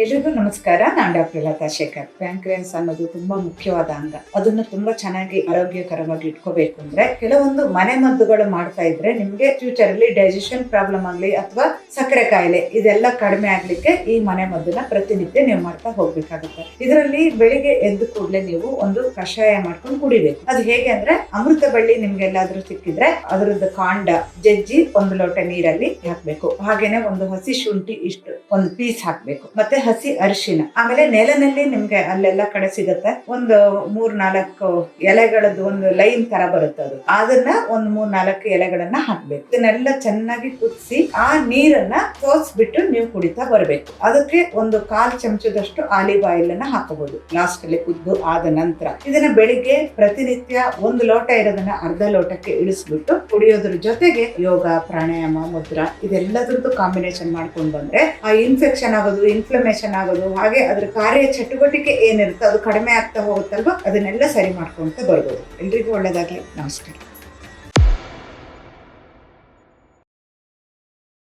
ಎಲ್ರಿಗೂ ನಮಸ್ಕಾರ. ನಾನು ಡಾಕ್ಟರ್ ಲತಾ ಶೇಖರ್. ಪ್ಯಾಂಕ್ರಿಯಾಸ್ ಅನ್ನೋದು ತುಂಬಾ ಮುಖ್ಯವಾದ ಅಂಗ. ಅದನ್ನು ತುಂಬಾ ಚೆನ್ನಾಗಿ ಆರೋಗ್ಯಕರವಾಗಿ ಇಟ್ಕೋಬೇಕು ಅಂದ್ರೆ ಕೆಲವೊಂದು ಮನೆ ಮದ್ದುಗಳು ಮಾಡ್ತಾ ಇದ್ರೆ ನಿಮ್ಗೆ ಫ್ಯೂಚರ್ ಅಲ್ಲಿ ಡೈಜೆಷನ್ ಪ್ರಾಬ್ಲಮ್ ಆಗ್ಲಿ ಅಥವಾ ಸಕ್ಕರೆ ಕಾಯಿಲೆ ಇದೆಲ್ಲ ಕಡಿಮೆ ಆಗ್ಲಿಕ್ಕೆ ಈ ಮನೆ ಮದ್ದನ್ನ ಪ್ರತಿನಿತ್ಯ ನೀವು ಮಾಡ್ತಾ ಹೋಗ್ಬೇಕಾಗುತ್ತೆ. ಇದರಲ್ಲಿ ಬೆಳಿಗ್ಗೆ ಎದ್ದು ಕೂಡಲೇ ನೀವು ಒಂದು ಕಷಾಯ ಮಾಡ್ಕೊಂಡು ಕುಡಿಬೇಕು. ಅದು ಹೇಗೆ ಅಂದ್ರೆ ಅಮೃತ ಬಳ್ಳಿ ನಿಮ್ಗೆ ಎಲ್ಲಾದ್ರೂ ಸಿಕ್ಕಿದ್ರೆ ಅದರದ್ದು ಕಾಂಡ ಜಜ್ಜಿ 1 ಲೋಟ ನೀರಲ್ಲಿ ಹಾಕ್ಬೇಕು. ಹಾಗೇನೆ ಒಂದು ಹಸಿ ಶುಂಠಿ ಇಷ್ಟು ಒಂದು ಪೀಸ್ ಹಾಕ್ಬೇಕು. ಮತ್ತೆ ಹಸಿ ಅರಿಶಿನ, ಆಮೇಲೆ ನೆಲನಲ್ಲಿ ನಿಮ್ಗೆ ಅಲ್ಲೆಲ್ಲ ಕಡೆ ಸಿಗುತ್ತೆ ಒಂದು 3-4 ಎಲೆಗಳದ್ದು ಒಂದು ಲೈನ್ ತರ ಬರುತ್ತೆ. ಅದನ್ನ ಒಂದು 3-4 ಎಲೆಗಳನ್ನ ಹಾಕ್ಬೇಕು. ಇದನ್ನೆಲ್ಲ ಚೆನ್ನಾಗಿ ಕುದಿಸಿ ಆ ನೀರನ್ನ ಸೋಸ್ಬಿಟ್ಟು ನೀವು ಕುಡಿತಾ ಬರ್ಬೇಕು. ಅದಕ್ಕೆ ಒಂದು 1/4 ಚಮಚದಷ್ಟು ಆಲಿವ್ ಆಯಿಲ್ ಅನ್ನ ಹಾಕಬಹುದು ಲಾಸ್ಟ್ ಅಲ್ಲಿ ಕುದ್ದು ಆದ ನಂತರ. ಇದನ್ನ ಬೆಳಿಗ್ಗೆ ಪ್ರತಿನಿತ್ಯ 1 ಲೋಟ ಇರೋದನ್ನ ಅರ್ಧ ಲೋಟಕ್ಕೆ ಇಳಿಸ್ಬಿಟ್ಟು ಕುಡಿಯೋದ್ರ ಜೊತೆಗೆ ಯೋಗ, ಪ್ರಾಣಾಯಾಮ, ಮುದ್ರಾ ಇದೆಲ್ಲದ್ರದ್ದು ಕಾಂಬಿನೇಷನ್ ಮಾಡ್ಕೊಂಡು ಬಂದ್ರೆ ಆ ಇನ್ಫೆಕ್ಷನ್ ಆಗೋದು, ಇನ್ಫ್ಲಮೇಷನ್ ಆಗೋದು, ಹಾಗೆ ಅದ್ರ ಕಾರ್ಯ ಚಟುವಟಿಕೆ ಏನಿರುತ್ತೆ ಅದು ಕಡಿಮೆ ಆಗ್ತಾ ಹೋಗುತ್ತಲ್ವಾ, ಅದನ್ನೆಲ್ಲ ಸರಿ ಮಾಡ್ಕೊಂತ ಬರ್ಬೋದು. ಎಲ್ರಿಗೂ ಒಳ್ಳೆದಾಗ್ಲಿ. ನಮಸ್ಕಾರ.